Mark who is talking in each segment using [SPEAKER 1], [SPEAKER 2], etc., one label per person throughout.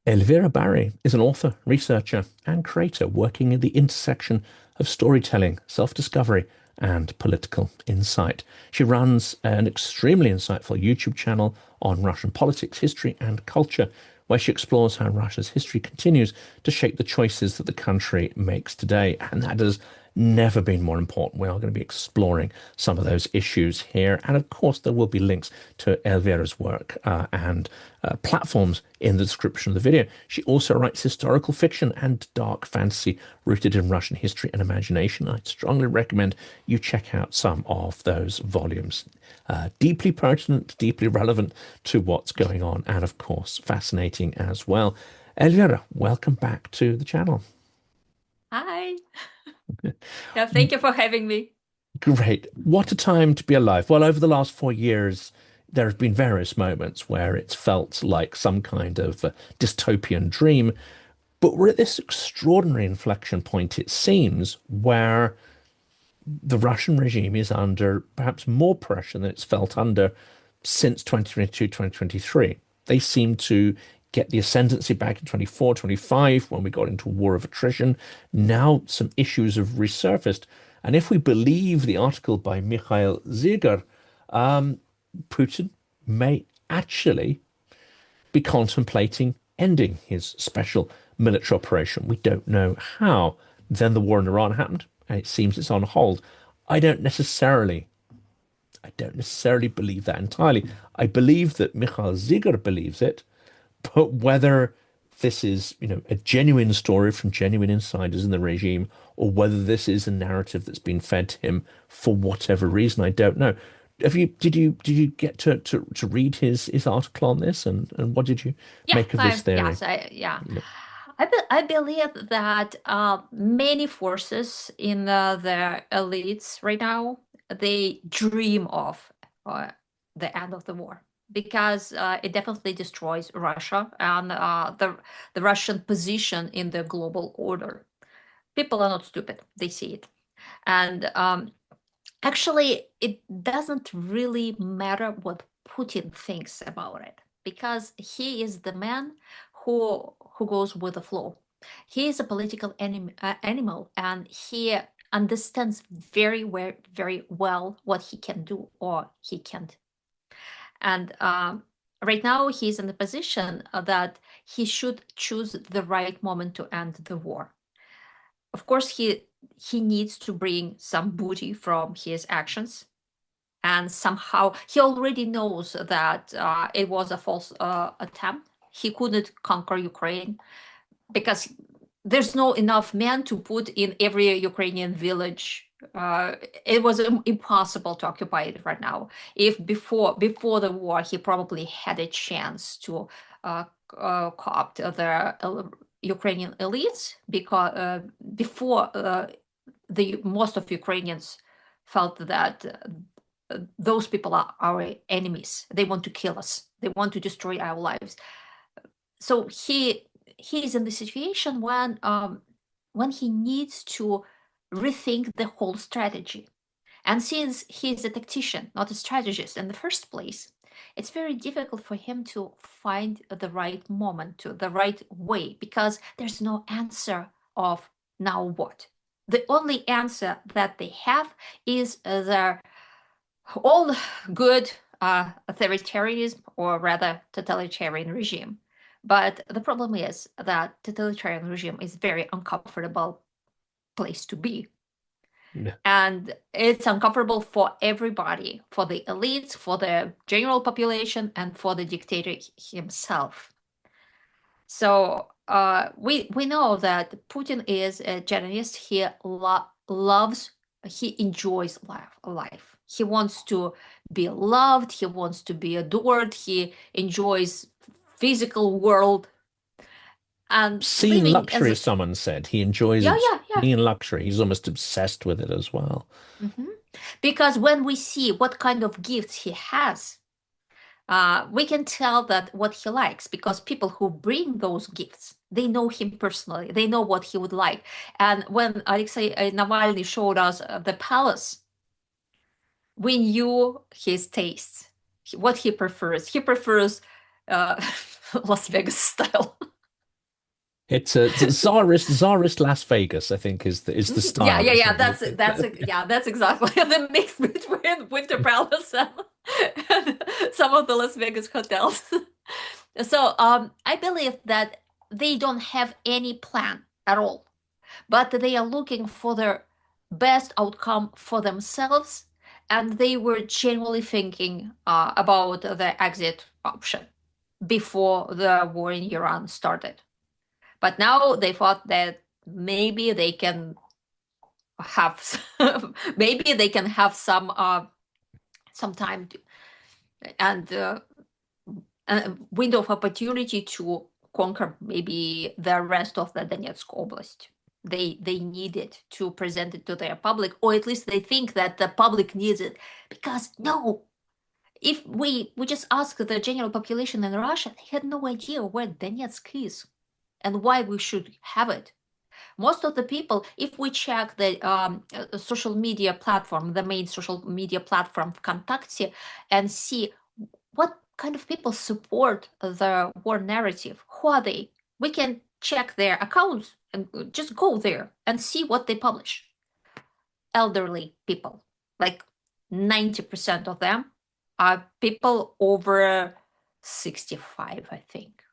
[SPEAKER 1] Elvira Bary is an author, researcher, and creator working at the intersection of storytelling, self-discovery, and political insight. She runs an extremely insightful YouTube channel on Russian politics, history, and culture, where she explores how Russia's history continues to shape the choices that the country makes today. And that has never been more important. We are going to be exploring some of those issues here. And of course, there will be links to Elvira's work and platforms in the description of the video. She also writes historical fiction and dark fantasy rooted in Russian history and imagination. I strongly recommend you check out some of those volumes. Deeply pertinent, deeply relevant to what's going on, and of course, fascinating as well. Elvira, welcome back to the channel.
[SPEAKER 2] Hi. Yeah, thank you for having me.
[SPEAKER 1] Great. What a time to be alive. Well, over the last 4 years, there have been various moments where it's felt like some kind of dystopian dream, but we're at this extraordinary inflection point, it seems, where the Russian regime is under perhaps more pressure than it's felt under since 2022, 2023. They seem to get the ascendancy back in 24, 25 when we got into a war of attrition. Now some issues have resurfaced. And if we believe the article by Mikhail Zygar, Putin may actually be contemplating ending his special military operation. We don't know how. Then the war in Iran happened, and it seems it's on hold. I don't necessarily I don't necessarily believe that entirely. I believe that Mikhail Zygar believes it, but whether this is, a genuine story from genuine insiders in the regime, or whether this is a narrative that's been fed to him for whatever reason, I don't know. Did you get to read his article on this, and what did you
[SPEAKER 2] Yeah,
[SPEAKER 1] make of this theory?
[SPEAKER 2] yeah.
[SPEAKER 1] You know,
[SPEAKER 2] I believe that many forces in the elites right now, they dream of uh, the end of the war because it definitely destroys Russia and the Russian position in the global order. People are not stupid; they see it, and actually, it doesn't really matter what Putin thinks about it because he is the man who goes with the flow. He is a political animal, and he understands very well what he can do or he can't. And right now, he's in the position that he should choose the right moment to end the war. Of course, he needs to bring some booty from his actions, and somehow he already knows that it was a false attempt. He couldn't conquer Ukraine because there's no enough men to put in every Ukrainian village. It was impossible to occupy it right now. If before the war, he probably had a chance to uh, co-opt the Ukrainian elites because before the most of Ukrainians felt that those people are our enemies. They want to kill us. They want to destroy our lives. So he's in the situation when he needs to rethink the whole strategy. And since he's a tactician, not a strategist in the first place, it's very difficult for him to find the right moment, to the right way, because there's no answer of now what. The only answer that they have is their all good authoritarianism, or rather totalitarian regime. But the problem is that totalitarian regime is very uncomfortable place to be.
[SPEAKER 1] yeah.
[SPEAKER 2] And it's uncomfortable for everybody, for the elites, for the general population, and for the dictator himself. So we know that Putin is a Zionist. He loves, he enjoys life. He wants to be loved. He wants to be adored. He enjoys physical world and
[SPEAKER 1] Seeing
[SPEAKER 2] living
[SPEAKER 1] luxury,
[SPEAKER 2] as
[SPEAKER 1] as someone said, he enjoys
[SPEAKER 2] yeah, yeah, yeah.
[SPEAKER 1] being in luxury. He's almost obsessed with it as well.
[SPEAKER 2] Mhm. Because when we see what kind of gifts he has, we can tell that what he likes because people who bring those gifts, they know him personally, they know what he would like. And when Alexei Navalny showed us the palace, we knew his tastes, what he prefers. He prefers uh, Las Vegas style.
[SPEAKER 1] It's a Tsarist Las Vegas, I think is the
[SPEAKER 2] Yeah,
[SPEAKER 1] style
[SPEAKER 2] yeah,
[SPEAKER 1] or
[SPEAKER 2] yeah.
[SPEAKER 1] something.
[SPEAKER 2] That's exactly the mix between Winter Palace and some of the Las Vegas hotels. So, I believe that they don't have any plan at all, but they are looking for the best outcome for themselves, and they were genuinely thinking about the exit option before the war in Iran started. But now they thought that maybe they can have maybe they can have some time to, and a window of opportunity to conquer maybe the rest of the Donetsk Oblast. They need it to present it to their public, or at least they think that the public needs it. Because no, if we just ask the general population in Russia, they had no idea where Donetsk is and why we should have it. Most of the people, if we check the social media platform, the main social media platform Vkontakte, and see what kind of people support the war narrative, who are they? We can check their accounts and just go there and see what they publish. Elderly people, like 90% of them are people over 65, I think.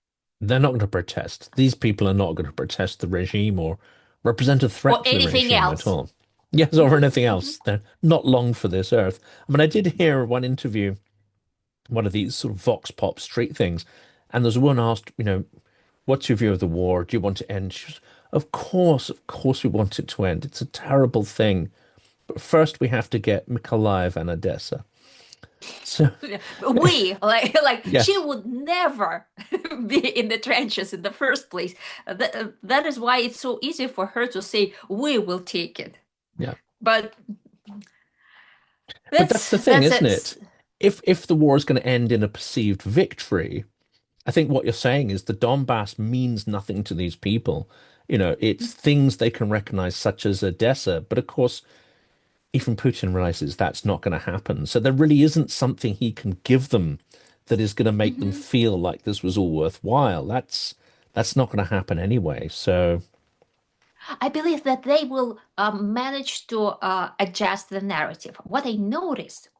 [SPEAKER 1] They're not going to protest. These people are not going to protest the regime or represent a
[SPEAKER 2] Or
[SPEAKER 1] threat to the
[SPEAKER 2] anything
[SPEAKER 1] regime at
[SPEAKER 2] else.
[SPEAKER 1] all. Yes, or anything else. They're not long for this earth. I mean, I did hear one interview, one of these sort of vox pop street things, and there's one asked, what's your view of the war? Do you want to end? She was, of course we want it to end. It's a terrible thing. But first we have to get Mykolaiv and Odessa. So,
[SPEAKER 2] We like she
[SPEAKER 1] yes,
[SPEAKER 2] would never be in the trenches in the first place. That is why it's so easy for her to say we will take it.
[SPEAKER 1] yeah.
[SPEAKER 2] But
[SPEAKER 1] But that's the thing,
[SPEAKER 2] that's
[SPEAKER 1] isn't
[SPEAKER 2] it.
[SPEAKER 1] it? If the war is going to end in a perceived victory, I think what you're saying is the Donbass means nothing to these people. It's things they can recognize, such as Odessa. But of course, even Putin realizes that's not going to happen. So there really isn't something he can give them that is going to make them
[SPEAKER 2] Mhm.
[SPEAKER 1] feel like this was all worthwhile. That's not going to happen anyway. So
[SPEAKER 2] I believe that they will manage to adjust the narrative. What I noticed,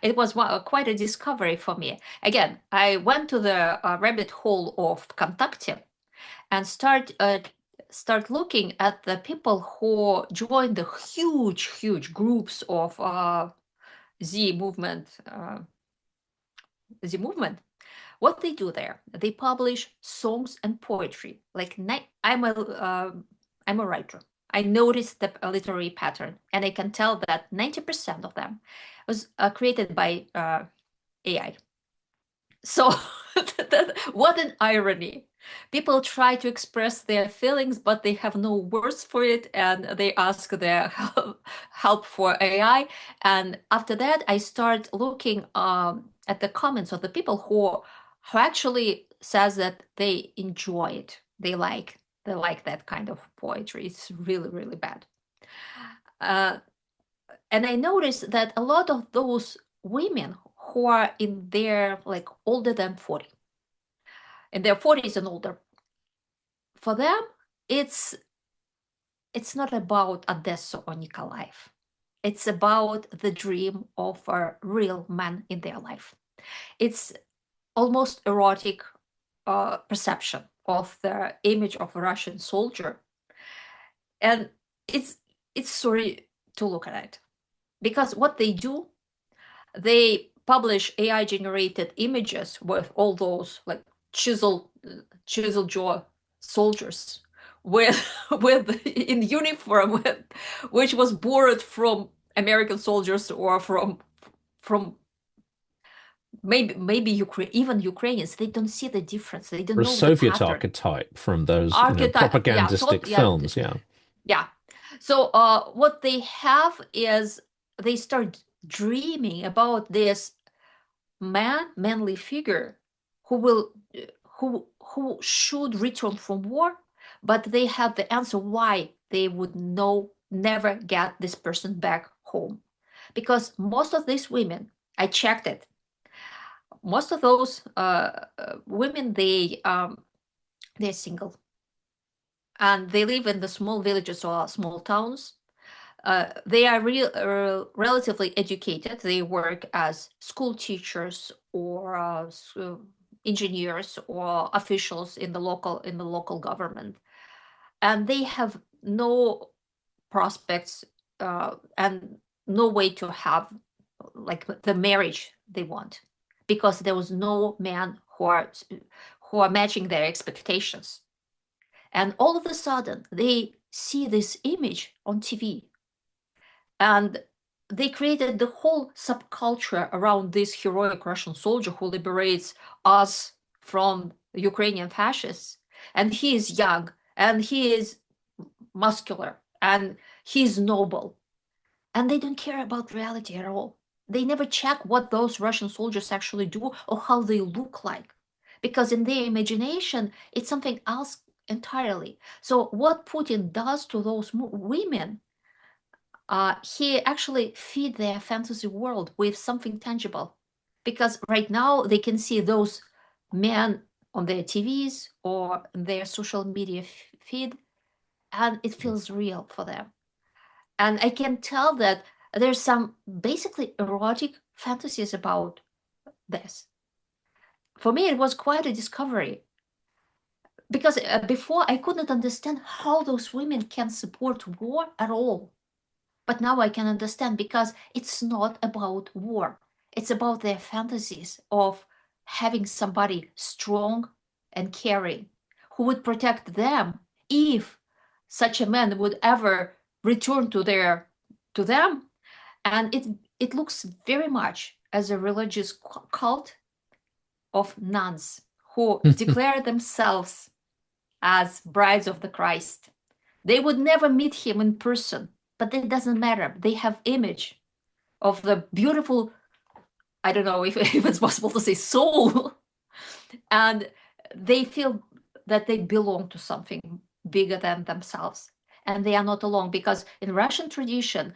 [SPEAKER 2] it was quite a discovery for me. Again, I went to the rabbit hole of Contact and start looking at the people who joined the huge groups of Z movement. The movement. What they do there, they publish songs and poetry. Like I'm a writer. I noticed the literary pattern, and I can tell that 90% of them was created by AI. So, what an irony. People try to express their feelings, but they have no words for it, and they ask their help for AI. And after that, I start looking at the comments of the people who actually says that they enjoy it. They like that kind of poetry. It's really bad. Uh, and I noticed that a lot of those women who are in their like older than 40, in their 40s and older, for them, it's it's not about Odessa or Nikolaev. It's about the dream of a real man in their life. It's almost erotic perception of the image of a Russian soldier, and it's it's sorry to look at it because what they do, they publish AI generated images with all those like chisel jaw soldiers with with in uniform which was borrowed from American soldiers or from maybe Ukraine, even Ukrainians. They don't see the difference. They don't
[SPEAKER 1] the
[SPEAKER 2] know the
[SPEAKER 1] Soviet
[SPEAKER 2] pattern.
[SPEAKER 1] archetype from those,
[SPEAKER 2] Archetype, yeah,
[SPEAKER 1] propagandistic
[SPEAKER 2] yeah,
[SPEAKER 1] films, yeah.
[SPEAKER 2] yeah. So what they have is they start dreaming about this manly figure who will who should return from war, but they have the answer why they would never get this person back home. Because most of these women, I checked it, most of those women they're single. and they live in the small villages or small towns. They are relatively educated. They work as school teachers or engineers or officials in the local government, and they have no prospects and no way to have like the marriage they want, because there was no man who are matching their expectations. And all of a sudden they see this image on TV, and they created the whole subculture around this heroic Russian soldier who liberates us from Ukrainian fascists. And he is young, and he is muscular, and he's noble. And they don't care about reality at all. They never check what those Russian soldiers actually do or how they look like, because in their imagination, it's something else entirely. So, what Putin does to those women, he actually feed their fantasy world with something tangible, because right now they can see those men on their TVs or their social media feed, and it feels real for them. And I can tell that there's some basically erotic fantasies about this. For me, it was quite a discovery, because before I couldn't understand how those women can support war at all. But now I can understand, because it's not about war. It's about their fantasies of having somebody strong and caring who would protect them if such a man would ever return to them. And it looks very much as a religious cult of nuns who declare themselves as brides of the Christ. They would never meet him in person, but it doesn't matter. They have image of the beautiful, I don't know if it's possible to say, soul, and they feel that they belong to something bigger than themselves. And they are not alone, because in Russian tradition,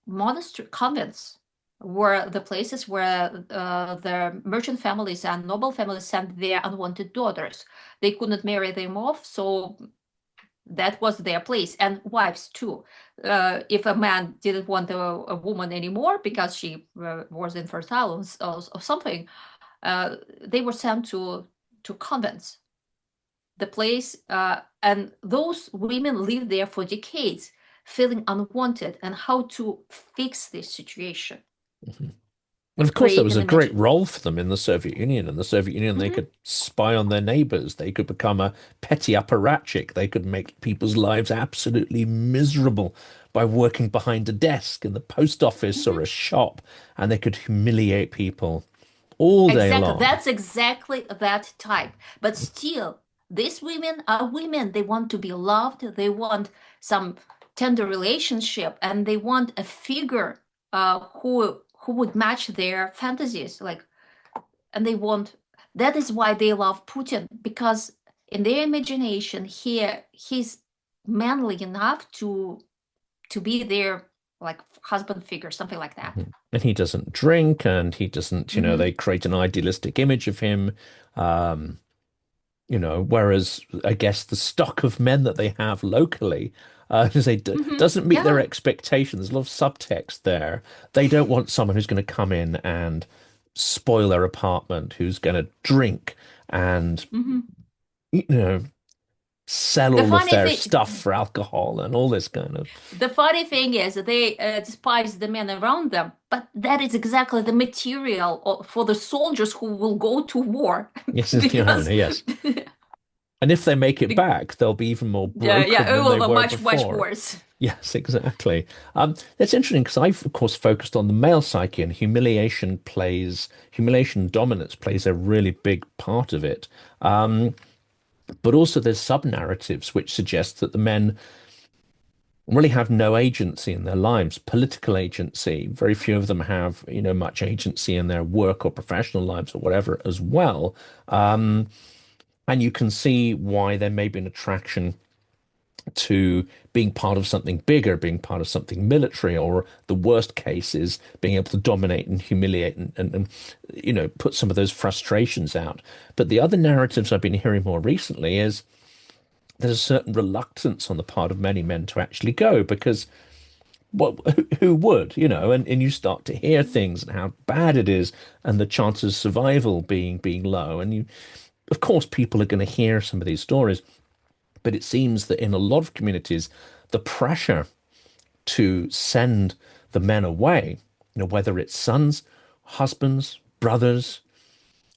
[SPEAKER 2] monastery convents were the places where the merchant families and noble families sent their unwanted daughters. They couldn't marry them off, so that was their place. And wives too. If a man didn't want a woman anymore because she was infertile or something, they were sent to convents, the place, and those women lived there for decades, feeling unwanted, and how to fix this situation.
[SPEAKER 1] Mhm. And of course, there
[SPEAKER 2] Create
[SPEAKER 1] was
[SPEAKER 2] an
[SPEAKER 1] a great
[SPEAKER 2] image.
[SPEAKER 1] role for them in the Soviet Union. In the Soviet Union, they
[SPEAKER 2] Mhm.
[SPEAKER 1] could spy on their neighbors. They could become a petty apparatchik. They could make people's lives absolutely miserable by working behind a desk in the post office or
[SPEAKER 2] Mhm.
[SPEAKER 1] a shop, and they could humiliate people all day
[SPEAKER 2] Exactly.
[SPEAKER 1] long.
[SPEAKER 2] That's exactly that type. But still, these women are women. They want to be loved. They want some tender relationship, and they want a figure who would match their fantasies. Like, and they want. That is why they love Putin, because in their imagination, he's manly enough to be their like husband figure, something like that.
[SPEAKER 1] Mhm. And he doesn't drink, and he doesn't,
[SPEAKER 2] Mm-hmm.
[SPEAKER 1] they create an idealistic image of him. Um, whereas I guess the stock of men that they have locally,
[SPEAKER 2] Mm-hmm.
[SPEAKER 1] doesn't meet their
[SPEAKER 2] Yeah.
[SPEAKER 1] expectations. There's a lot of subtext there. They don't want someone who's going to come in and spoil their apartment, who's going to drink and,
[SPEAKER 2] Mm-hmm.
[SPEAKER 1] you know, sell
[SPEAKER 2] The
[SPEAKER 1] all of
[SPEAKER 2] funny
[SPEAKER 1] their
[SPEAKER 2] thing,
[SPEAKER 1] stuff for alcohol and all this kind of.
[SPEAKER 2] the funny thing is they despise the men around them, but that is exactly the material for the soldiers who will go to war,
[SPEAKER 1] Yes, it's the
[SPEAKER 2] because
[SPEAKER 1] irony, yes. And if they make it
[SPEAKER 2] be-
[SPEAKER 1] back, they'll be even more
[SPEAKER 2] yeah, yeah,
[SPEAKER 1] broken
[SPEAKER 2] it
[SPEAKER 1] than they
[SPEAKER 2] will be
[SPEAKER 1] were
[SPEAKER 2] much
[SPEAKER 1] before.
[SPEAKER 2] worse.
[SPEAKER 1] Yes, exactly. It's interesting because I've, of course, focused on the male psyche, and humiliation dominance plays a really big part of it. Um, but also there's sub-narratives which suggest that the men really have no agency in their lives, political agency. Very few of them have, much agency in their work or professional lives or whatever as well. And you can see why there may be an attraction to being part of something bigger, being part of something military, or the worst case is being able to dominate and humiliate and put some of those frustrations out. But the other narratives I've been hearing more recently is there's a certain reluctance on the part of many men to actually go because well, who would, and you start to hear things and how bad it is and the chances of survival being low. And of course, people are going to hear some of these stories, but it seems that in a lot of communities, the pressure to send the men away, whether it's sons, husbands, brothers,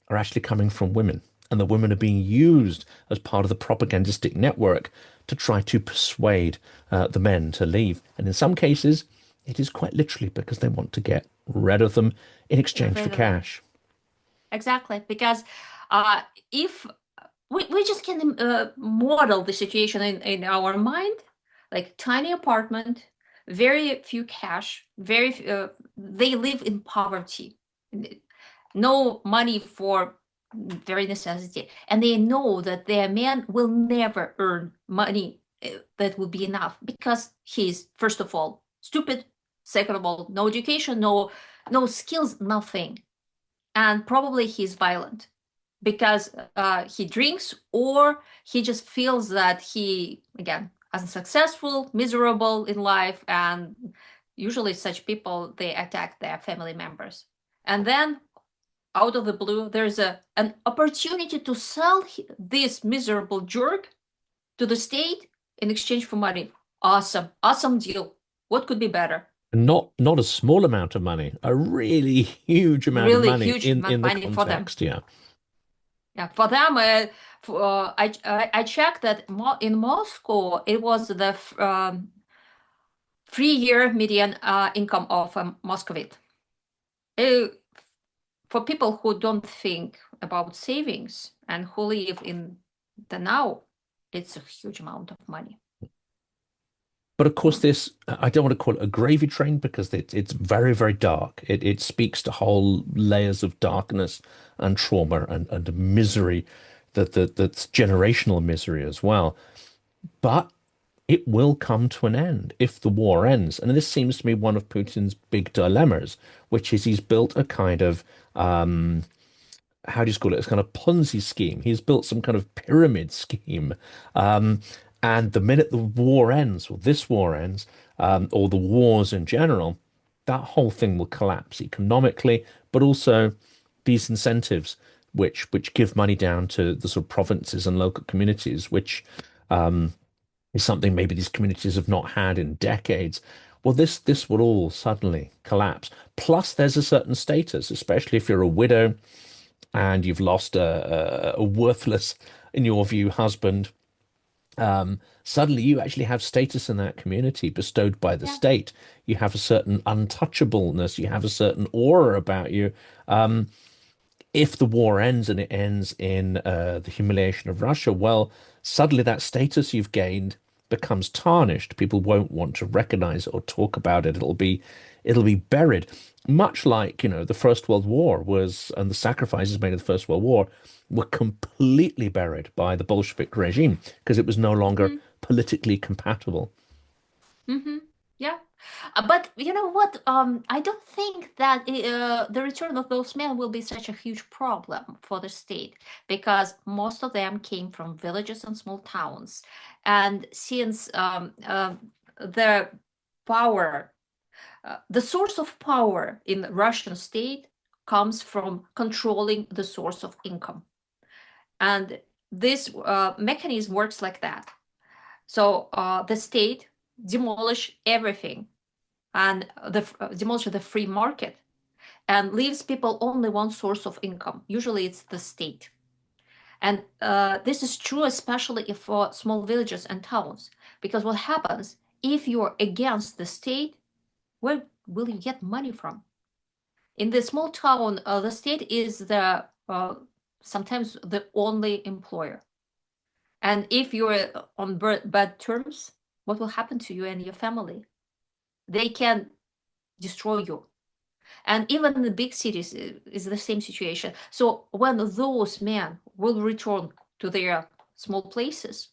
[SPEAKER 1] are actually coming from women. And the women are being used as part of the propagandistic network to try to persuade the men to leave. And in some cases, it is quite literally because they want to get rid of them in exchange for
[SPEAKER 2] Afraid of them.
[SPEAKER 1] cash.
[SPEAKER 2] Exactly, because uh, if we just can model the situation in our mind, like tiny apartment, very few cash, they live in poverty, no money for very necessity, and they know that their man will never earn money that will be enough because he's first of all stupid, second of all no education, no skills, nothing, and probably he's violent because he drinks or he just feels that he again unsuccessful, miserable in life, and usually such people they attack their family members, and then out of the blue there's an opportunity to sell this miserable jerk to the state in exchange for money. Awesome deal. What could be better?
[SPEAKER 1] And not a small amount of money, a really huge amount of
[SPEAKER 2] Really
[SPEAKER 1] money
[SPEAKER 2] huge
[SPEAKER 1] in the
[SPEAKER 2] money for them.
[SPEAKER 1] context. Yeah.
[SPEAKER 2] Yeah, for them, I checked that in Moscow it was the 3-year median income of a Moscovite. Uh, for people who don't think about savings and who live in the now, it's a huge amount of money.
[SPEAKER 1] But of course,
[SPEAKER 2] Yeah.
[SPEAKER 1] this, I don't want to call it a gravy train because it's very, very dark. It speaks to whole layers of darkness and trauma and misery that's generational misery as well. But it will come to an end if the war ends. And this seems to me one of Putin's big dilemmas, which is he's built a kind of how do you call it? It's kind of Ponzi scheme. He's built some kind of pyramid scheme. Um, and the minute the war ends, or this war ends, or the wars in general, that whole thing will collapse economically, but also these incentives, which give money down to the sort of provinces and local communities, which is something maybe these communities have not had in decades. Well, this will all suddenly collapse. Plus, there's a certain status, especially if you're a widow and you've lost a worthless, in your view, husband, suddenly you actually have status in that community bestowed by the
[SPEAKER 2] Yeah.
[SPEAKER 1] state. You have a certain untouchableness. You have a certain aura about you. If the war ends and it ends in the humiliation of Russia, well, suddenly that status you've gained becomes tarnished. People won't want to recognize it or talk about it. It'll be buried. Much like, the First World War was, and the sacrifices made in the First World War were completely buried by the Bolshevik regime because it was no longer
[SPEAKER 2] Mm-hmm.
[SPEAKER 1] politically compatible.
[SPEAKER 2] Mm-hmm. Yeah. But you know what? I don't think that the return of those men will be such a huge problem for the state because most of them came from villages and small towns. And since the power, the source of power in the Russian state comes from controlling the source of income. And this mechanism works like that. So the state demolish everything and demolish the free market and leaves people only one source of income. Usually it's the state. And this is true especially if for small villages and towns, because what happens if you're against the state, where will you get money from? In the small town, the state is the sometimes the only employer. And if you're on bad terms, what will happen to you and your family? They can destroy you. And even in the big cities is the same situation. So when those men will return to their small places,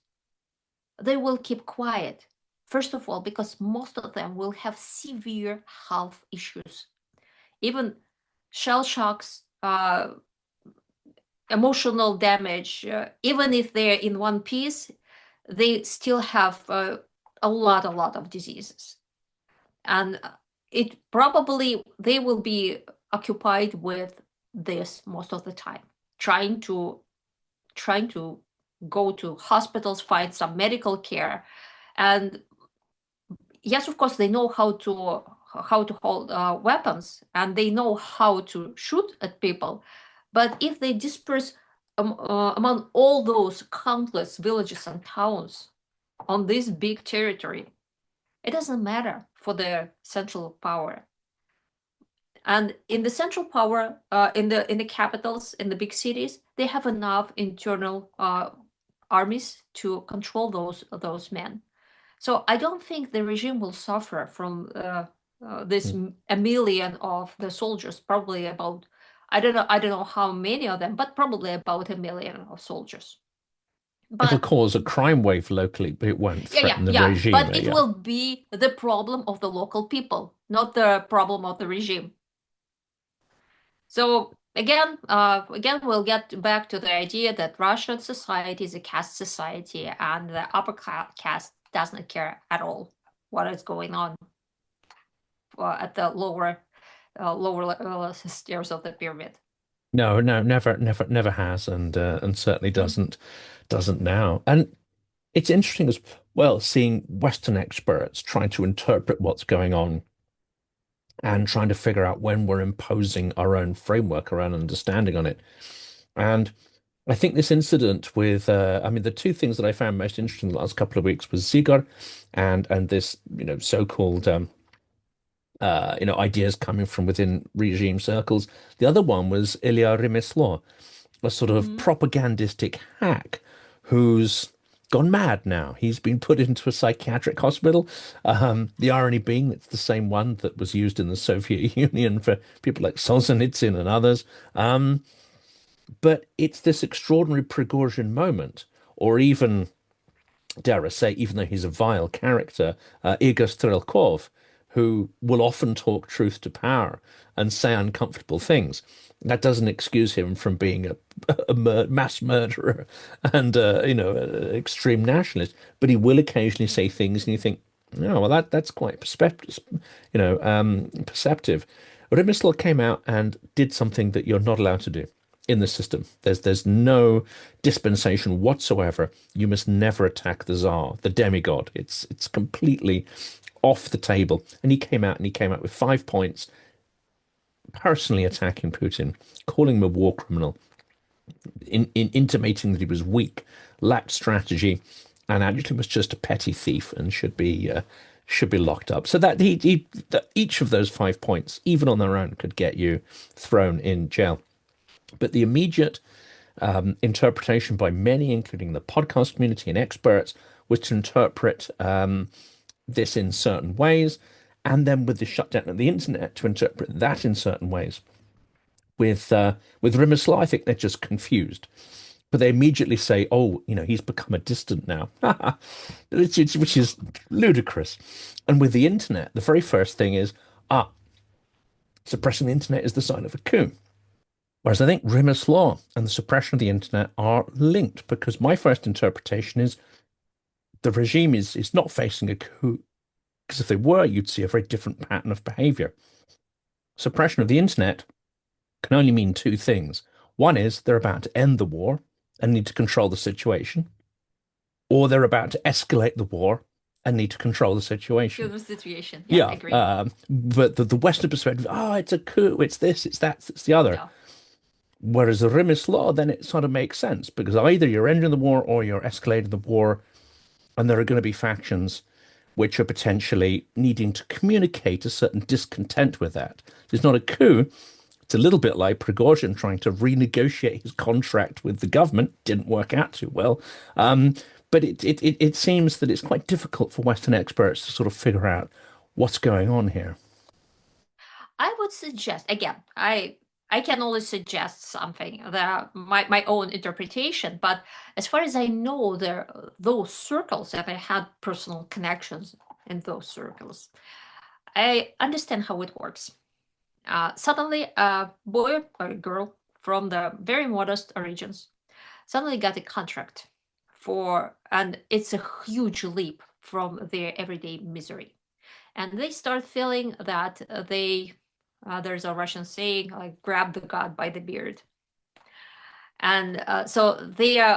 [SPEAKER 2] they will keep quiet. First of all, because most of them will have severe health issues, even shell shocks, emotional damage. Even if they're in one piece, they still have a lot of diseases, and it probably they will be occupied with this most of the time, trying to go to hospitals, find some medical care. And yes, of course, they know how to hold weapons, and they know how to shoot at people. But if they disperse among all those countless villages and towns on this big territory, it doesn't matter for the central power. And in the central power, in the capitals, in the big cities, they have enough internal armies to control those men. So I don't think the regime will suffer from this
[SPEAKER 1] Mm.
[SPEAKER 2] a million of the soldiers. Probably about, I don't know how many of them, but probably about a million of soldiers.
[SPEAKER 1] It'll
[SPEAKER 2] But
[SPEAKER 1] cause a crime wave locally, but it won't
[SPEAKER 2] yeah, yeah,
[SPEAKER 1] threaten the
[SPEAKER 2] yeah.
[SPEAKER 1] regime.
[SPEAKER 2] But it
[SPEAKER 1] Yeah.
[SPEAKER 2] will be the problem of the local people, not the problem of the regime. So again, we'll get back to the idea that Russian society is a caste society, and the upper caste doesn't care at all what is going on at the lower stairs of the pyramid.
[SPEAKER 1] No, no, never, never, never has, and certainly
[SPEAKER 2] Mm.
[SPEAKER 1] doesn't now. And it's interesting as well seeing Western experts trying to interpret what's going on and trying to figure out when we're imposing our own framework, our own understanding on it. And I think this incident with, I mean, the two things that I found most interesting the last couple of weeks was Ziegler and this, so-called, ideas coming from within regime circles. The other one was Ilya Remeslo, a sort of
[SPEAKER 2] Mm.
[SPEAKER 1] propagandistic hack who's gone mad now. He's been put into a psychiatric hospital. The irony being it's the same one that was used in the Soviet Union for people like Solzhenitsyn and others. But it's this extraordinary Prigozhin moment, or even, dare I say, even though he's a vile character, Igor Strelkov, who will often talk truth to power and say uncomfortable things. That doesn't excuse him from being a mass murderer and extreme nationalist, but he will occasionally say things, and you think, oh, well, that's quite perceptive. Rimesl came out and did something that you're not allowed to do in the system. There's no dispensation whatsoever. You must never attack the Tsar, the demigod. It's completely off the table. And he came out with 5 points, personally attacking Putin, calling him a war criminal, in intimating that he was weak, lacked strategy, and actually was just a petty thief and should be locked up. So that each of those 5 points, even on their own, could get you thrown in jail. But the immediate interpretation by many, including the podcast community and experts, was to interpret this in certain ways, and then with the shutdown of the internet, to interpret that in certain ways. With Rimesla, I think they're just confused, but they immediately say, "Oh, he's become a dissident now," which is ludicrous. And with the internet, the very first thing is, suppressing the internet is the sign of a coup. Whereas I think Rimmer's law and the suppression of the internet are linked, because my first interpretation is the regime is not facing a coup, because if they were, you'd see a very different pattern of behavior. Suppression of the internet can only mean two things. One is they're about to end the war and need to control the situation, or they're about to escalate the war and need to control the situation.
[SPEAKER 2] The situation. Yeah, I
[SPEAKER 1] Yeah,
[SPEAKER 2] agree.
[SPEAKER 1] but the Western perspective, it's a coup, it's this, it's that, it's the other.
[SPEAKER 2] Yeah.
[SPEAKER 1] Whereas the Rim's law, then it sort of makes sense, because either you're ending the war or you're escalating the war, and there are going to be factions which are potentially needing to communicate a certain discontent with that. It's not a coup. It's a little bit like Prigozhin trying to renegotiate his contract with the government. Didn't work out too well. But it seems that it's quite difficult for Western experts to sort of figure out what's going on here.
[SPEAKER 2] I would suggest, again, I can only suggest something that my own interpretation, but as far as I know, those circles, that I had personal connections in those circles, I understand how it works. Suddenly, a boy or a girl from the very modest origins suddenly got a contract and it's a huge leap from their everyday misery. And they start feeling that there's a Russian saying, like, grab the god by the beard. And so they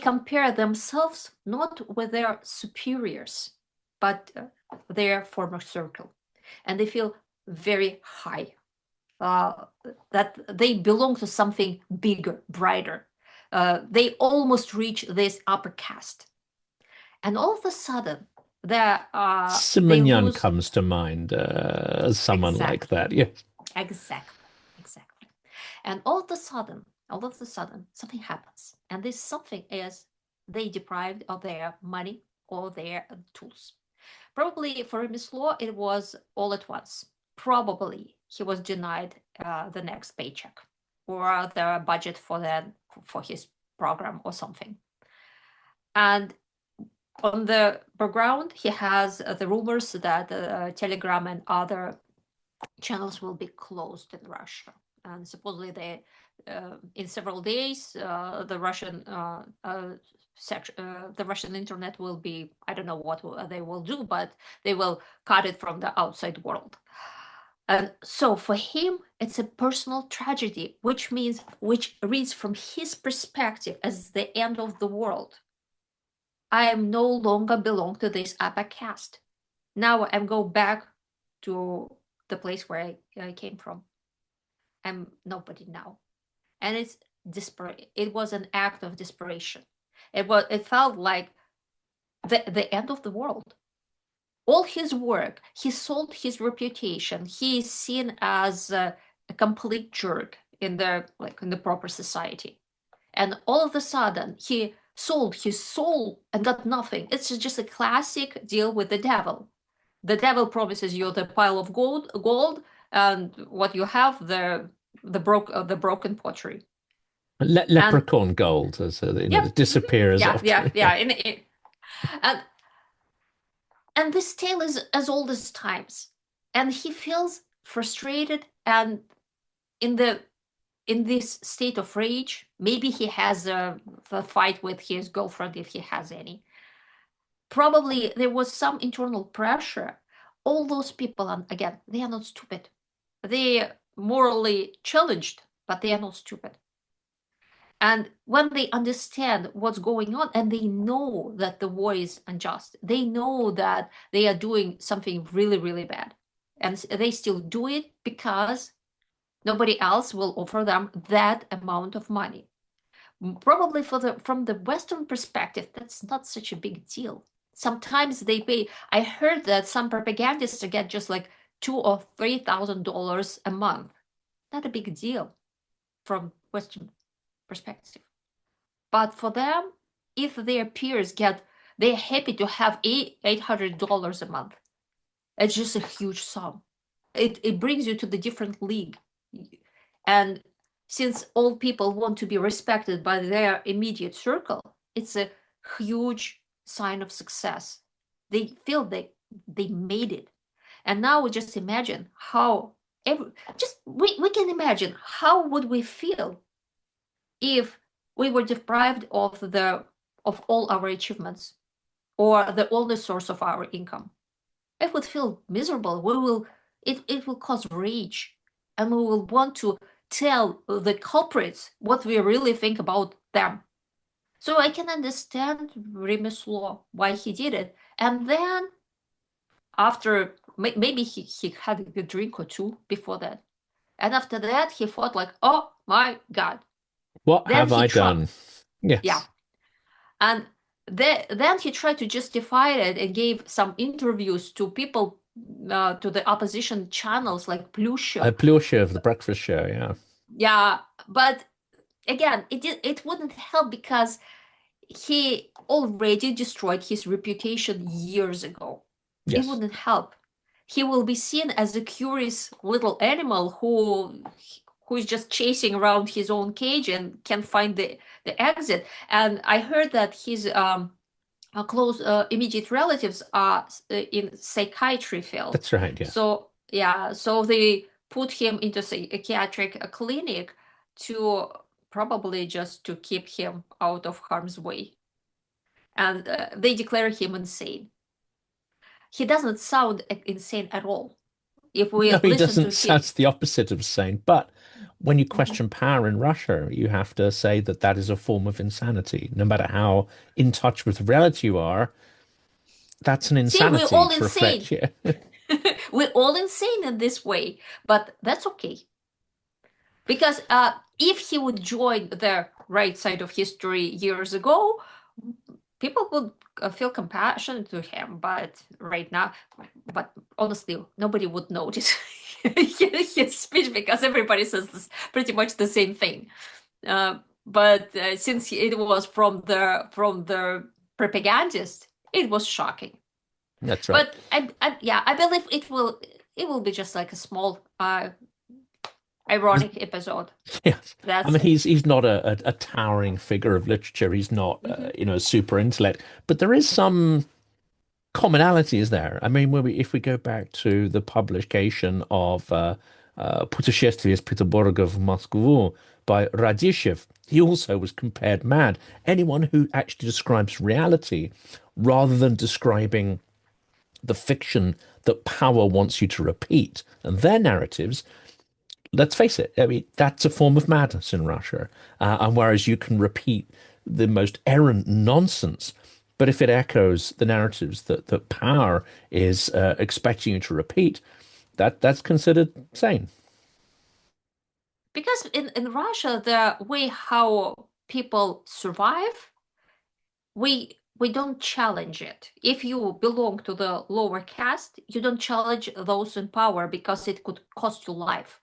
[SPEAKER 2] compare themselves not with their superiors, but their former circle. And they feel very high, that they belong to something bigger, brighter. They almost reach this upper caste. And all of a sudden, they
[SPEAKER 1] Simonyan
[SPEAKER 2] lose.
[SPEAKER 1] comes to mind as someone like
[SPEAKER 2] Exactly,
[SPEAKER 1] that. Yeah.
[SPEAKER 2] exactly, exactly. And all of a sudden, something happens. And this something is they deprived of their money or their tools. Probably for Miss Law, it was all at once. Probably he was denied the next paycheck or the budget for his program or something. And on the background, he has the rumors that Telegram and other channels will be closed in Russia. And supposedly in several days, the Russian internet will be, I don't know what they will do, but they will cut it from the outside world. And so for him, it's a personal tragedy, which reads from his perspective as the end of the world. I am no longer belong to this upper caste. Now I'm go back to the place where I came from. I'm nobody now. And it's desperate. It was an act of desperation. It felt like the end of the world. All his work, he sold his reputation. He is seen as a complete jerk in the proper society. And all of a sudden he sold his soul and got nothing. It's just a classic deal with the devil. The devil promises you the pile of gold, and what you have, the broken pottery. And
[SPEAKER 1] Leprechaun gold, as
[SPEAKER 2] yep,
[SPEAKER 1] that disappears
[SPEAKER 2] yeah,
[SPEAKER 1] after.
[SPEAKER 2] yeah, yeah. And this tale is as old as times, and he feels frustrated and in this state of rage. Maybe he has a fight with his girlfriend, if he has any. Probably there was some internal pressure. All those people, and again, they are not stupid. They morally challenged, but they are not stupid. And when they understand what's going on and they know that the war is unjust, they know that they are doing something really, really bad. And they still do it because nobody else will offer them that amount of money. Probably from the Western perspective, that's not such a big deal. Sometimes they pay. I heard that some propagandists get just like $2,000 or $3,000 a month. Not a big deal from Western perspective. But for them, if their peers they're happy to have $800 a month. It's just a huge sum. It brings you to the different league. And since all people want to be respected by their immediate circle, it's a huge sign of success. They feel they made it. And now we just imagine we can imagine how would we feel if we were deprived of all our achievements or the only source of our income. It would feel miserable. It will cause rage, and we will want to tell the culprits what we really think about them. So I can understand Remeslo why he did it. And then after maybe he had a good drink or two before that. And after that he thought like, oh my God.
[SPEAKER 1] What
[SPEAKER 2] Then
[SPEAKER 1] have
[SPEAKER 2] he
[SPEAKER 1] I
[SPEAKER 2] tried,
[SPEAKER 1] done?
[SPEAKER 2] yeah.
[SPEAKER 1] Yes.
[SPEAKER 2] And then he tried to justify it and gave some interviews to people, to the opposition channels like Plushev.
[SPEAKER 1] Plushev, the breakfast show, yeah.
[SPEAKER 2] Yeah, but again, it wouldn't help because he already destroyed his reputation years ago. It
[SPEAKER 1] Yes.
[SPEAKER 2] wouldn't help. He will be seen as a curious little animal who is just chasing around his own cage and can't find the exit. And I heard that his close immediate relatives are in psychiatry field.
[SPEAKER 1] That's right, yes.
[SPEAKER 2] So yeah, so they put him into psychiatric clinic to probably just to keep him out of harm's way. And they declare him insane. He doesn't sound insane at all. If we
[SPEAKER 1] No, he
[SPEAKER 2] listen to
[SPEAKER 1] doesn't.
[SPEAKER 2] him.
[SPEAKER 1] That's the opposite of sane. But when you
[SPEAKER 2] Mhm.
[SPEAKER 1] question power in Russia, you have to say that that is a form of insanity. No matter how in touch with reality you are, that's an
[SPEAKER 2] See, we're
[SPEAKER 1] insanity
[SPEAKER 2] all
[SPEAKER 1] to reflect
[SPEAKER 2] insane.
[SPEAKER 1] here.
[SPEAKER 2] We're all insane in this way, but that's okay. Because if he would join the right side of history years ago, people would feel compassion to him. But right now, but honestly, nobody would notice his speech because everybody says this, pretty much the same thing. But since it was from the propagandist, it was shocking.
[SPEAKER 1] That's right.
[SPEAKER 2] But yeah, I believe it will be just like a small ironic episode.
[SPEAKER 1] Yes. I
[SPEAKER 2] That's
[SPEAKER 1] mean,
[SPEAKER 2] it.
[SPEAKER 1] he's not a towering figure of literature. He's not,
[SPEAKER 2] Hmm.
[SPEAKER 1] super intellect, but there is some commonalities there. I mean, if we go back to the publication of Путешествие из Петербурга в Москву by Radishev, he also was compared mad. Anyone who actually describes reality rather than describing the fiction that power wants you to repeat and their narratives, let's face it, I mean, that's a form of madness in Russia. And whereas you can repeat the most errant nonsense, but if it echoes the narratives that power is expecting you to repeat, that's considered sane.
[SPEAKER 2] Because in Russia, the way how people survive, we don't challenge it. If you belong to the lower caste, you don't challenge those in power because it could cost you life.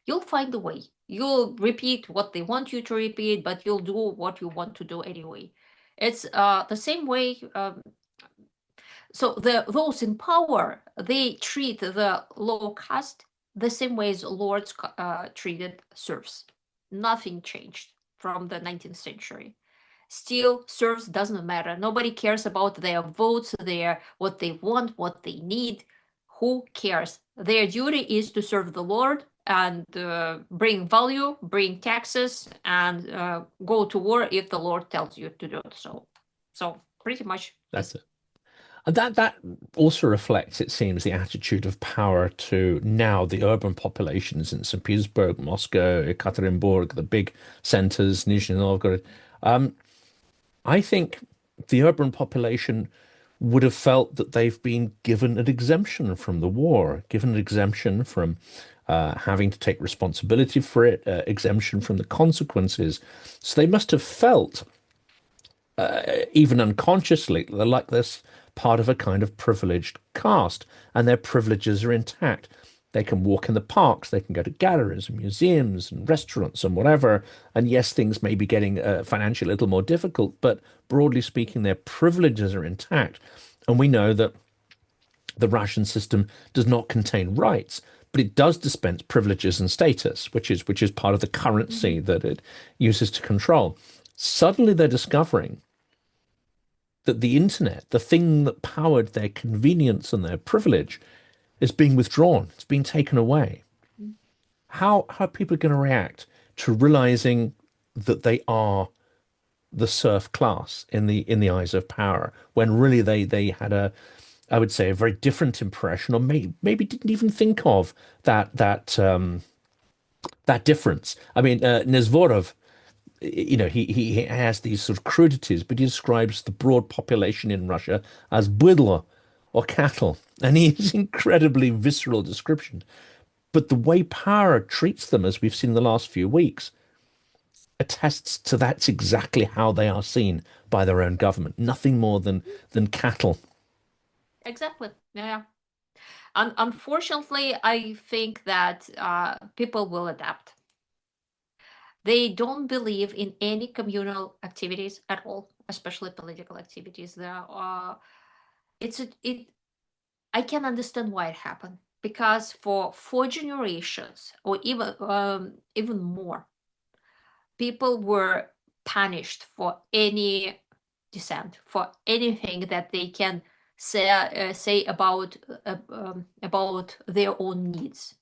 [SPEAKER 2] You'll find a way. You'll repeat what they want you to repeat, but you'll do what you want to do anyway. It's the same way. So those in power, they treat the low caste the same way as lords treated serfs. Nothing changed from the 19th century. Still, serfs doesn't matter. Nobody cares about their votes, their what they want, what they need. Who cares? Their duty is to serve the Lord and bring value, bring taxes, and go to war if the Lord tells you to do so. So pretty much
[SPEAKER 1] That's
[SPEAKER 2] this.
[SPEAKER 1] it. And that also reflects, it seems, the attitude of power to now the urban populations in St. Petersburg, Moscow, Ekaterinburg, the big centers, Nizhny Novgorod. Um, I think the urban population would have felt that they've been given an exemption from the war, given an exemption from having to take responsibility for it, exemption from the consequences. So they must have felt, even unconsciously, they're like this part of a kind of privileged caste, and their privileges are intact. They can walk in the parks, they can go to galleries and museums and restaurants and whatever. And yes, things may be getting financially a little more difficult, but broadly speaking, their privileges are intact. And we know that the Russian system does not contain rights, but it does dispense privileges and status, which is part of the currency
[SPEAKER 2] Mhm.
[SPEAKER 1] that it uses to control. Suddenly, they're discovering that the internet, the thing that powered their convenience and their privilege, is being withdrawn. It's being taken away. How are people going to react to realizing that they are the serf class in the eyes of power when really they had a, I would say, a very different impression, or maybe didn't even think of that difference. I mean, Nesvorov, he has these sort of crudities, but he describes the broad population in Russia as bydlo or cattle, and he has incredibly visceral description. But the way power treats them, as we've seen in the last few weeks, attests to that's exactly how they are seen by their own government. Nothing more than cattle.
[SPEAKER 2] Exactly. Yeah. Unfortunately, I think that people will adapt. They don't believe in any communal activities at all, especially political activities. There are, it. I can understand why it happened because for 4 generations or even more, people were punished for any dissent, for anything that they can say about their own needs.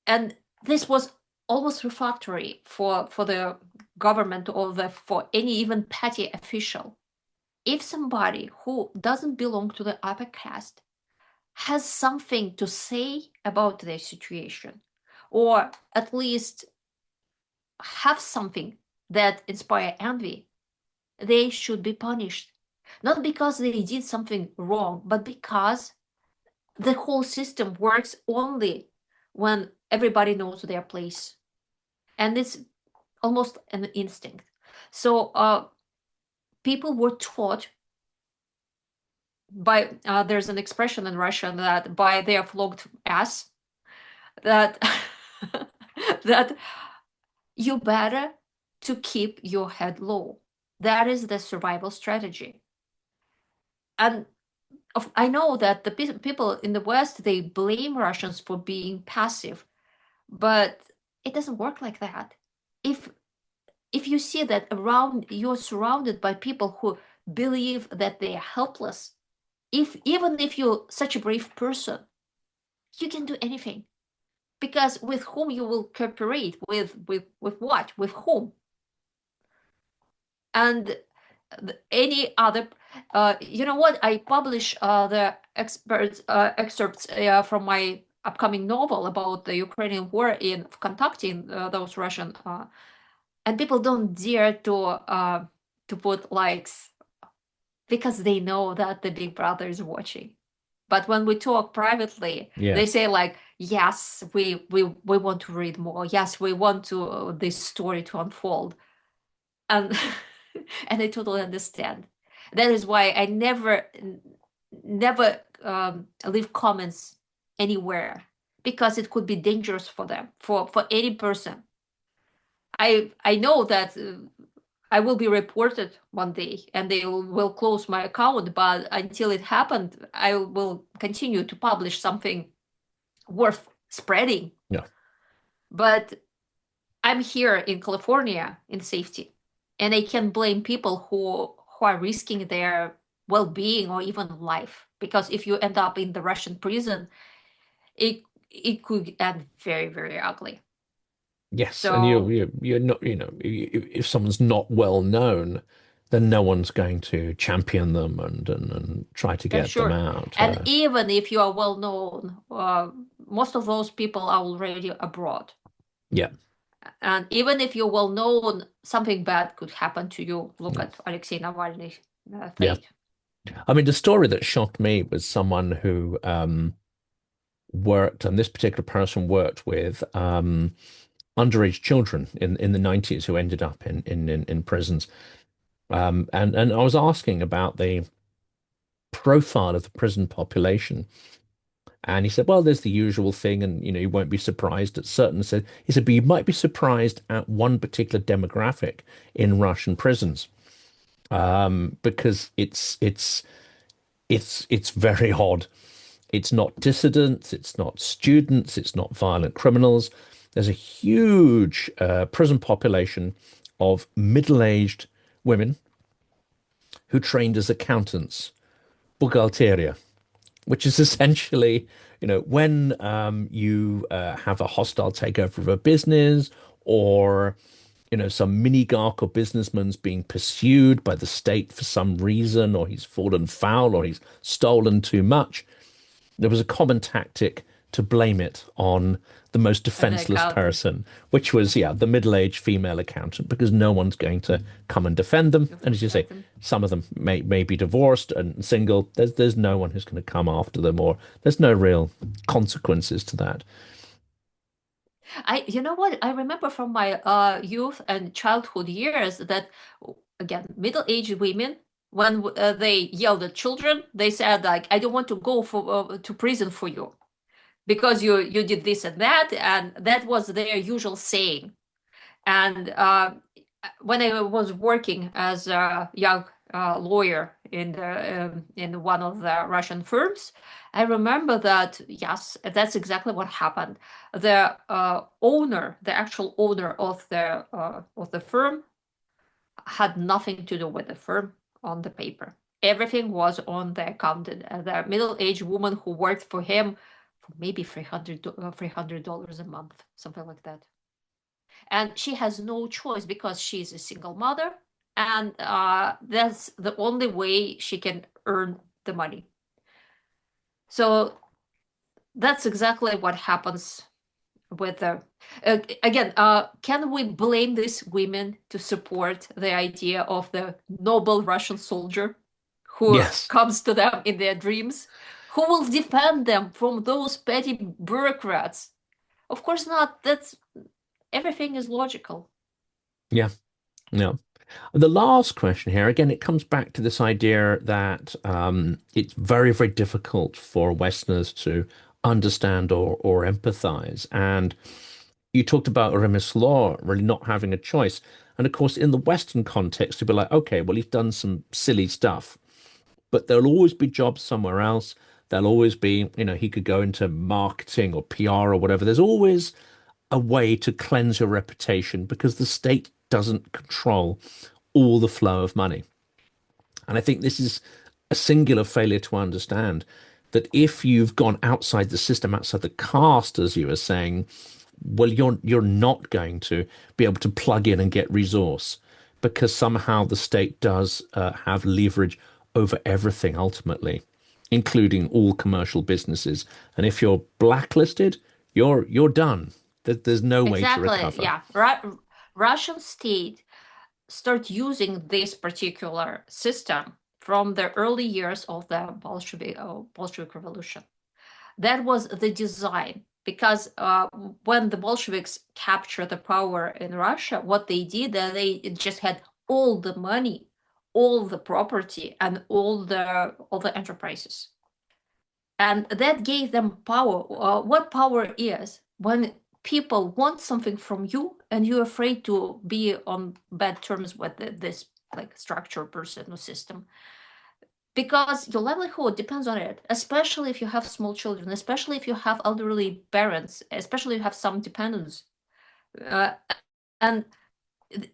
[SPEAKER 2] And this was almost refractory for the government or for any even petty official. If somebody who doesn't belong to the upper caste has something to say about their situation, or at least have something that inspire envy, they should be punished. Not because they did something wrong, but because the whole system works only when everybody knows their place. And it's almost an instinct. So people were taught by, there's an expression in Russian that by their flogged ass, that that you better to keep your head low. That is the survival strategy. And I know that the people in the West, they blame Russians for being passive, but it doesn't work like that. If you see that around you're surrounded by people who believe that they are helpless, even if you're such a brave person, you can do anything. Because with whom you will cooperate, with what, with whom? And any other, you know what, I publish the excerpts from my upcoming novel about the Ukrainian war in contacting those Russian, and people don't dare to put likes because they know that the big brother is watching. But when we talk privately,
[SPEAKER 1] Yeah.
[SPEAKER 2] they say like, yes, we want to read more. Yes, we want to this story to unfold. And and I totally understand. That is why I never leave comments anywhere, because it could be dangerous for them, for any person. I know that I will be reported one day and they will close my account, but until it happened, I will continue to publish something worth spreading.
[SPEAKER 1] Yeah.
[SPEAKER 2] But I'm here in California in safety, and I can blame people who are risking their well-being or even life, because if you end up in the Russian prison, it could end very, very ugly.
[SPEAKER 1] Yes, and
[SPEAKER 2] So
[SPEAKER 1] you're not, if someone's not well known, then no one's going to champion them and try to
[SPEAKER 2] yeah,
[SPEAKER 1] get them
[SPEAKER 2] sure.
[SPEAKER 1] out.
[SPEAKER 2] And even if you are well known, most of those people are already abroad.
[SPEAKER 1] Yeah,
[SPEAKER 2] And even if you're well known, something bad could happen to you. Look
[SPEAKER 1] yeah,
[SPEAKER 2] at Alexei Navalny's
[SPEAKER 1] yeah.
[SPEAKER 2] fate.
[SPEAKER 1] I mean, the story that shocked me was someone who worked, and this particular person worked with underage children in the 90s who ended up in prisons. And I was asking about the profile of the prison population. And he said, well, there's the usual thing, and you won't be surprised at certain. So he said, but you might be surprised at one particular demographic in Russian prisons, because it's very odd. It's not dissidents, it's not students, it's not violent criminals. There's a huge prison population of middle-aged women who trained as accountants, bugalteria, which is essentially, when you have a hostile takeover of a business, or, some minigarch or businessman's being pursued by the state for some reason, or he's fallen foul, or he's stolen too much. There was a common tactic to blame it on the most
[SPEAKER 2] And the
[SPEAKER 1] defenseless
[SPEAKER 2] accountant.
[SPEAKER 1] person, which was, yeah, the middle-aged female accountant, because no one's going to come and defend them.
[SPEAKER 2] You
[SPEAKER 1] And as you say,
[SPEAKER 2] protect them.
[SPEAKER 1] some of them may be divorced and single. There's no one who's going to come after them, or there's no real consequences to that.
[SPEAKER 2] You know what? I remember from my youth and childhood years that, again, middle-aged women, when they yelled at children, they said like, "I don't want to go to prison for you because you did this and that was their usual saying. And when I was working as a young lawyer in one of the Russian firms, I remember that yes, that's exactly what happened. The owner, the actual owner of the firm, had nothing to do with the firm on the paper. Everything was on the accountant, the middle-aged woman who worked for him for maybe $300 a month, something like that. And she has no choice because she's a single mother, and that's the only way she can earn the money. So that's exactly what happens with the again, can we blame these women to support the idea of the noble Russian soldier who
[SPEAKER 1] Yes.
[SPEAKER 2] comes to them in their dreams, who will defend them from those petty bureaucrats? Of course not. That's everything is logical.
[SPEAKER 1] Yeah. Yeah. The last question here, again, it comes back to this idea that it's very, very difficult for Westerners to understand or empathize. And you talked about Law really not having a choice. And of course, in the Western context, you'd be like, okay, well, he's done some silly stuff, but there'll always be jobs somewhere else. There'll always be, he could go into marketing or PR or whatever. There's always a way to cleanse your reputation because the state doesn't control all the flow of money. And I think this is a singular failure to understand that if you've gone outside the system, outside the caste, as you were saying, well, you're not going to be able to plug in and get resource because somehow the state does have leverage over everything ultimately, including all commercial businesses. And if you're blacklisted, you're done. There's no way to
[SPEAKER 2] Exactly.
[SPEAKER 1] recover.
[SPEAKER 2] Yeah. Russian state start using this particular system from the early years of the Bolshevik Revolution. That was the design because when the Bolsheviks captured the power in Russia, what they did, they just had all the money, all the property, and all the enterprises, and that gave them power. What power is when people want something from you and you're afraid to be on bad terms with this like structure, person, or system, because your livelihood depends on it, especially if you have small children, especially if you have elderly parents, especially if you have some dependents. Uh, and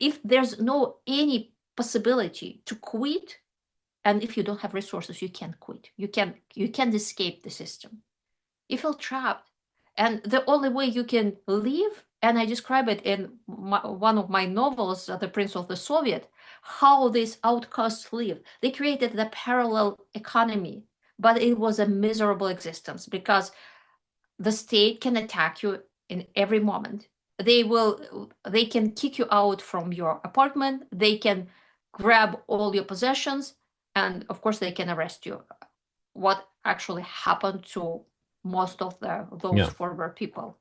[SPEAKER 2] if there's no any possibility to quit, and if you don't have resources, you can't quit. You can't escape the system. You feel trapped. And the only way you can leave, and I describe it in one of my novels, The Prince of the Soviet, how these outcasts live. They created the parallel economy, but it was a miserable existence because the state can attack you in every moment. They can kick you out from your apartment, they can grab all your possessions, and of course they can arrest you. What actually happened to most of those
[SPEAKER 1] Yeah.
[SPEAKER 2] former people.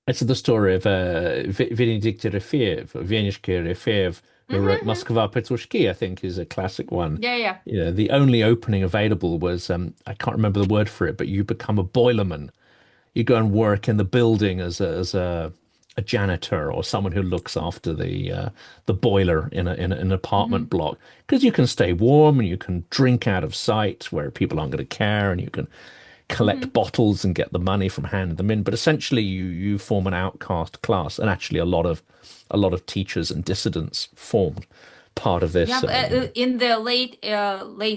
[SPEAKER 1] It's the story of Benedict Refeev, who wrote
[SPEAKER 2] Mm-hmm.
[SPEAKER 1] Moskva Petrushki, I think is a classic one.
[SPEAKER 2] Yeah, yeah.
[SPEAKER 1] The only opening available was, I can't remember the word for it, but you become a boilerman. You go and work in the building as a janitor or someone who looks after the boiler in an
[SPEAKER 2] Mm-hmm.
[SPEAKER 1] apartment block because you can stay warm and you can drink out of sight where people aren't going to care and you can
[SPEAKER 2] Mm-hmm.
[SPEAKER 1] collect bottles and get the money from handing them in. But essentially, you form an outcast class, and actually, a lot of teachers and dissidents formed part of
[SPEAKER 2] Yeah,
[SPEAKER 1] this.
[SPEAKER 2] in the late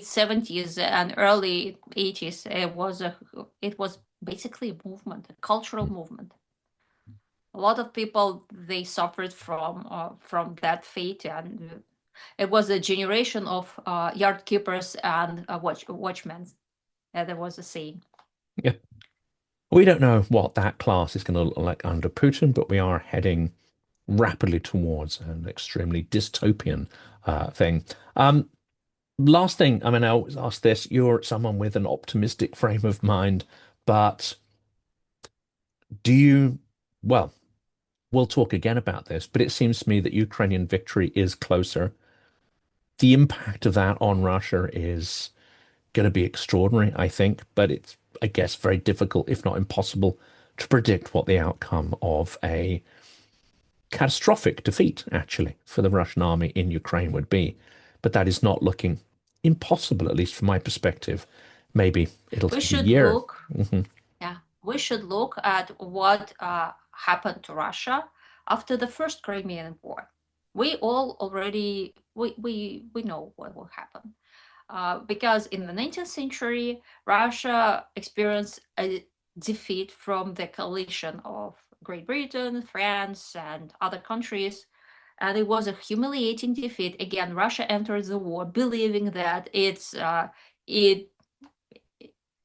[SPEAKER 2] 70s and early 80s, it was basically a movement, a cultural movement. A lot of people they suffered from that fate, and it was a generation of yard keepers and watchmen. There was a saying.
[SPEAKER 1] Yeah, we don't know what that class is going to look like under Putin, but we are heading rapidly towards an extremely dystopian thing. Last thing, I mean, I always ask this, you're someone with an optimistic frame of mind, but do you, well, we'll talk again about this, but it seems to me that Ukrainian victory is closer. The impact of that on Russia is going to be extraordinary, I think, but it's, I guess, very difficult, if not impossible, to predict what the outcome of a catastrophic defeat, actually, for the Russian army in Ukraine would be. But that is not looking impossible, at least from my perspective. Maybe it'll
[SPEAKER 2] We
[SPEAKER 1] take a
[SPEAKER 2] should
[SPEAKER 1] year.
[SPEAKER 2] look,
[SPEAKER 1] Hmm.
[SPEAKER 2] yeah, we should look at what happened to Russia after the first Crimean War. We all already we know what will happen. Because in the 19th century, Russia experienced a defeat from the coalition of Great Britain, France, and other countries. And it was a humiliating defeat. Again, Russia entered the war believing that it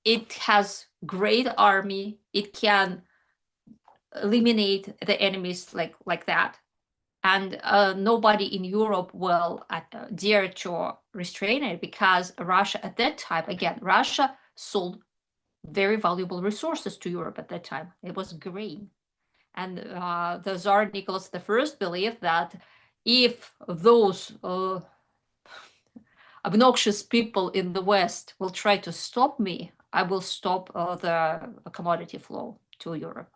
[SPEAKER 2] it has great army. It can eliminate the enemies like that, and nobody in Europe will dare to restrain it, because Russia at that time, again, Russia sold very valuable resources to Europe at that time. It was grain. And the Tsar Nicholas I believed that if those obnoxious people in the West will try to stop me, I will stop the commodity flow to Europe,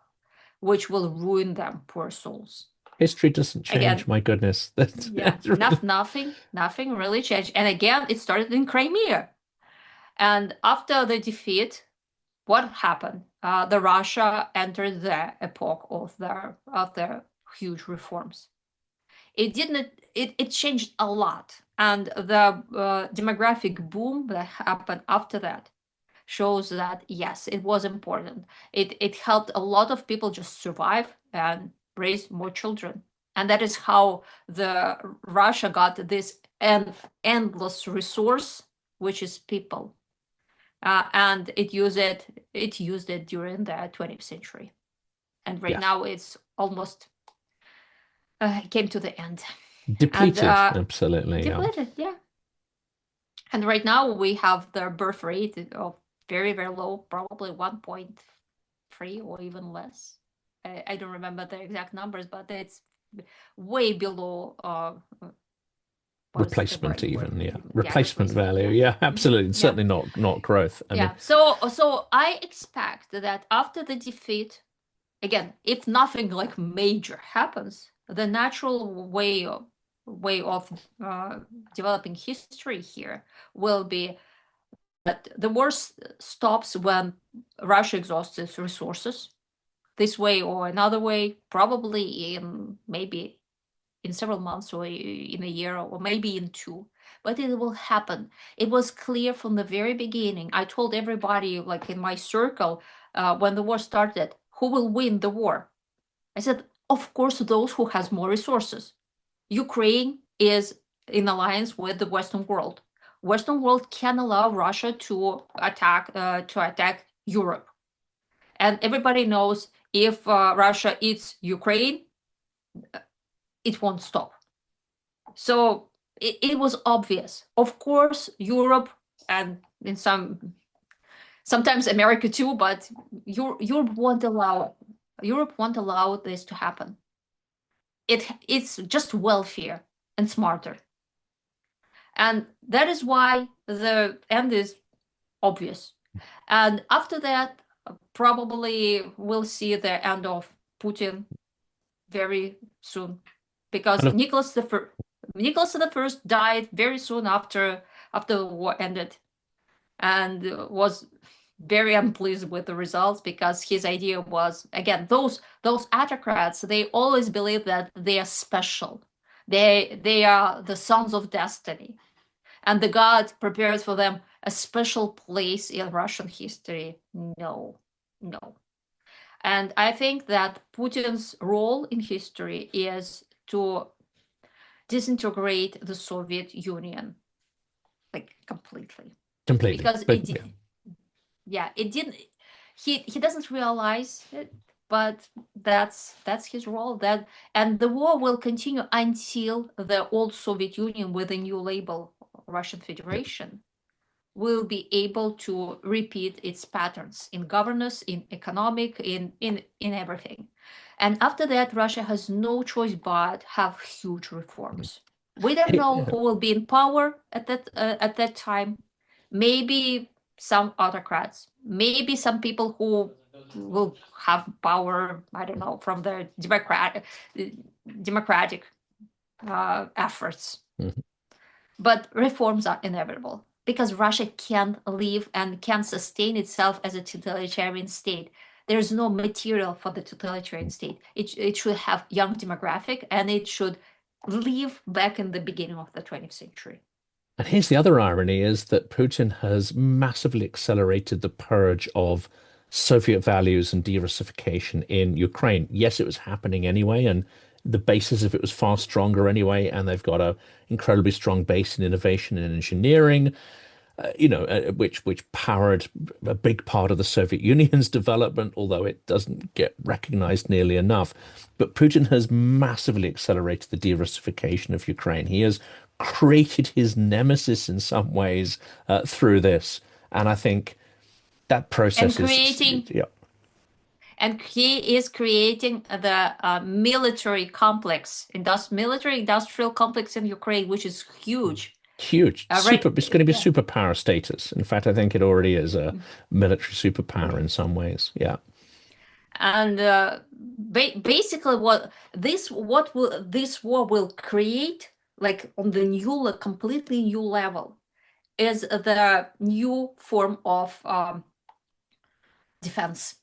[SPEAKER 2] which will ruin them, poor souls.
[SPEAKER 1] History doesn't change,
[SPEAKER 2] Again,
[SPEAKER 1] my goodness.
[SPEAKER 2] yeah, nothing really changed. And again, it started in Crimea. And after the defeat, what happened? The Russia entered the epoch of their huge reforms. It didn't. It changed a lot, and the demographic boom that happened after that shows that yes, it was important. It helped a lot of people just survive and raise more children, and that is how the Russia got this endless resource, which is people, and it used it during the 20th century, and right
[SPEAKER 1] Yeah.
[SPEAKER 2] now it's almost came to the end, and
[SPEAKER 1] Depleted, absolutely. Yeah.
[SPEAKER 2] depleted, yeah. And right now we have the birth rate of very, very low, probably 1.3 or even less. I don't remember the exact numbers, but it's way below what is the
[SPEAKER 1] Replacement
[SPEAKER 2] right word?
[SPEAKER 1] even, yeah.
[SPEAKER 2] Yeah,
[SPEAKER 1] Replacement
[SPEAKER 2] replacement.
[SPEAKER 1] value.
[SPEAKER 2] Yeah.
[SPEAKER 1] Yeah,
[SPEAKER 2] Mhm.
[SPEAKER 1] absolutely.
[SPEAKER 2] Yeah.
[SPEAKER 1] Certainly not growth. I mean,
[SPEAKER 2] Yeah. So I expect that after the defeat, again, if nothing like major happens, the natural way of developing history here will be that the war stops when Russia exhausts its resources, this way or another way, probably in maybe in several months or in a year or maybe in two. But it will happen. It was clear from the very beginning. I told everybody, like in my circle, when the war started, who will win the war? I said, of course, those who has more resources. Ukraine is in alliance with the Western world. Western world can allow Russia to attack Europe, and everybody knows if Russia eats Ukraine, it won't stop. So it was obvious. Of course, Europe and in sometimes America too, but Europe won't allow this to happen. It's just wealthier and smarter. And that is why the end is obvious. And after that, probably we'll see the end of Putin very soon,
[SPEAKER 1] kind
[SPEAKER 2] because
[SPEAKER 1] of
[SPEAKER 2] Nicholas the First died very soon after the war ended, and was very unpleased with the results, because his idea was, again, those autocrats, they always believe that they are special. They are the sons of destiny, and the god prepares for them a special place in Russian history. No, no. And I think that Putin's role in history is to disintegrate the Soviet Union, like completely,
[SPEAKER 1] completely.
[SPEAKER 2] because
[SPEAKER 1] But yeah.
[SPEAKER 2] it didn't. He doesn't realize it, but that's his role. That, and the war will continue until the old Soviet Union with a new label, Russian
[SPEAKER 1] Yeah.
[SPEAKER 2] Federation, will be able to repeat its patterns in governance, in economic, in everything. And after that, Russia has no choice but have huge reforms. We don't know
[SPEAKER 1] Yeah.
[SPEAKER 2] who will be in power at that time. Maybe some autocrats, maybe some people who will have power. I don't know, from the democratic efforts.
[SPEAKER 1] Mhm.
[SPEAKER 2] But reforms are inevitable, because Russia can live and can sustain itself as a totalitarian state. There's no material for the totalitarian state. It should have young demographic, and it should live back in the beginning of the 20th century.
[SPEAKER 1] And here's the other irony is that Putin has massively accelerated the purge of Soviet values and de-Russification in Ukraine. Yes, it was happening anyway, and the basis of it was far stronger anyway, and they've got a incredibly strong base in innovation and engineering, which powered a big part of the Soviet Union's development, although it doesn't get recognized nearly enough. But Putin has massively accelerated the de-Russification of Ukraine. He has created his nemesis in some ways through this, and I think that
[SPEAKER 2] and
[SPEAKER 1] process is,
[SPEAKER 2] creating
[SPEAKER 1] yeah,
[SPEAKER 2] and he is creating the military complex, military industrial complex in Ukraine, which is huge.
[SPEAKER 1] huge.
[SPEAKER 2] Right?
[SPEAKER 1] It's going to be
[SPEAKER 2] Yeah.
[SPEAKER 1] superpower status. In fact, I think it already is a military superpower in some ways. Yeah.
[SPEAKER 2] And basically, what will this war will create, like on the completely new level, is the new form of defense.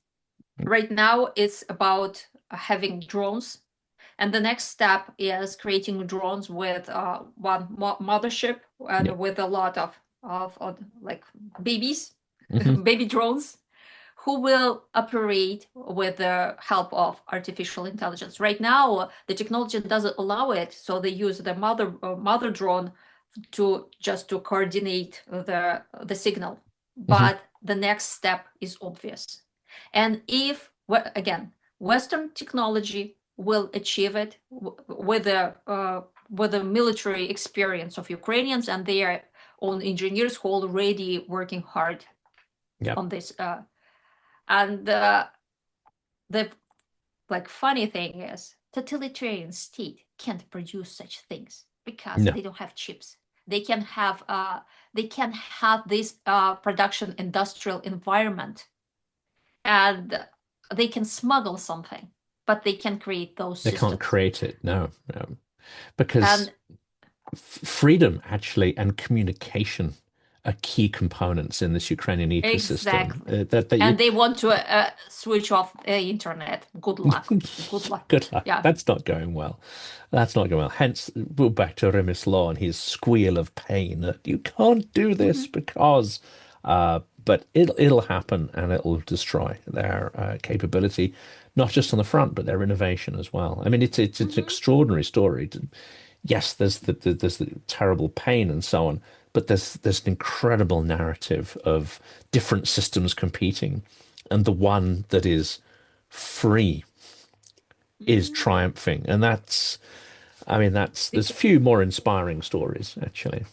[SPEAKER 2] Right now, it's about having drones, and the next step is creating drones with one mothership
[SPEAKER 1] Yeah.
[SPEAKER 2] and with a lot of like babies,
[SPEAKER 1] Hmm.
[SPEAKER 2] baby drones, who will operate with the help of artificial intelligence. Right now, the technology doesn't allow it, so they use the mother drone to coordinate the signal.
[SPEAKER 1] Hmm.
[SPEAKER 2] But the next step is obvious, and if again Western technology will achieve it with the military experience of Ukrainians and their own engineers who are already working hard
[SPEAKER 1] Yeah.
[SPEAKER 2] on this. And the like funny thing is, totalitarian state can't produce such things because
[SPEAKER 1] No,
[SPEAKER 2] they don't have chips. They can have this production industrial environment, and they can smuggle something, but they can create those
[SPEAKER 1] they can't
[SPEAKER 2] systems.
[SPEAKER 1] create it. No, no, because
[SPEAKER 2] And
[SPEAKER 1] freedom actually and communication are key components in this Ukrainian ecosystem.
[SPEAKER 2] exactly.
[SPEAKER 1] That you
[SPEAKER 2] And they want to switch off the internet. Good luck. Good luck.
[SPEAKER 1] good luck.
[SPEAKER 2] Yeah.
[SPEAKER 1] That's not going well. That's not going well. Hence, we're back to Law and his squeal of pain that you can't do this
[SPEAKER 2] Mhm.
[SPEAKER 1] because. But it'll happen and it'll destroy their capability, not just on the front, but their innovation as well. I mean, it's an
[SPEAKER 2] Mhm.
[SPEAKER 1] extraordinary story. Yes, there's the terrible pain and so on, but there's an incredible narrative of different systems competing, and the one that is free is
[SPEAKER 2] Mhm.
[SPEAKER 1] triumphing, and I mean, there's
[SPEAKER 2] Bec-
[SPEAKER 1] few more inspiring stories actually.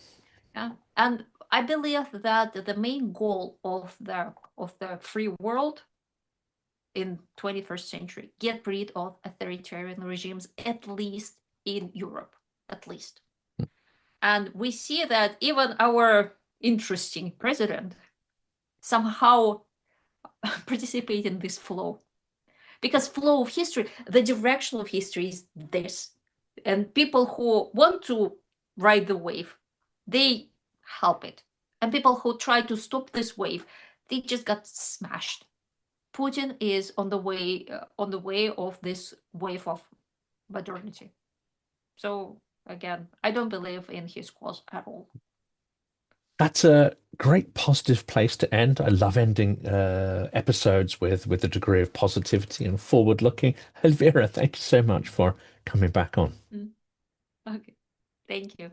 [SPEAKER 2] yeah. And I believe that the main goal of the free world in 21st century, get rid of authoritarian regimes, at least in Europe, at least. And we see that even our interesting president somehow participate in this flow, because flow of history, the direction of history is this, and people who want to ride the wave, they help it, and people who try to stop this wave, they just got smashed. Putin is on the way of this wave of modernity. So again, I don't believe in his cause at all.
[SPEAKER 1] That's a great positive place to end. I love ending episodes with a degree of positivity and forward looking. Elvira, thank you so much for coming back on.
[SPEAKER 2] Mm. Okay, thank you.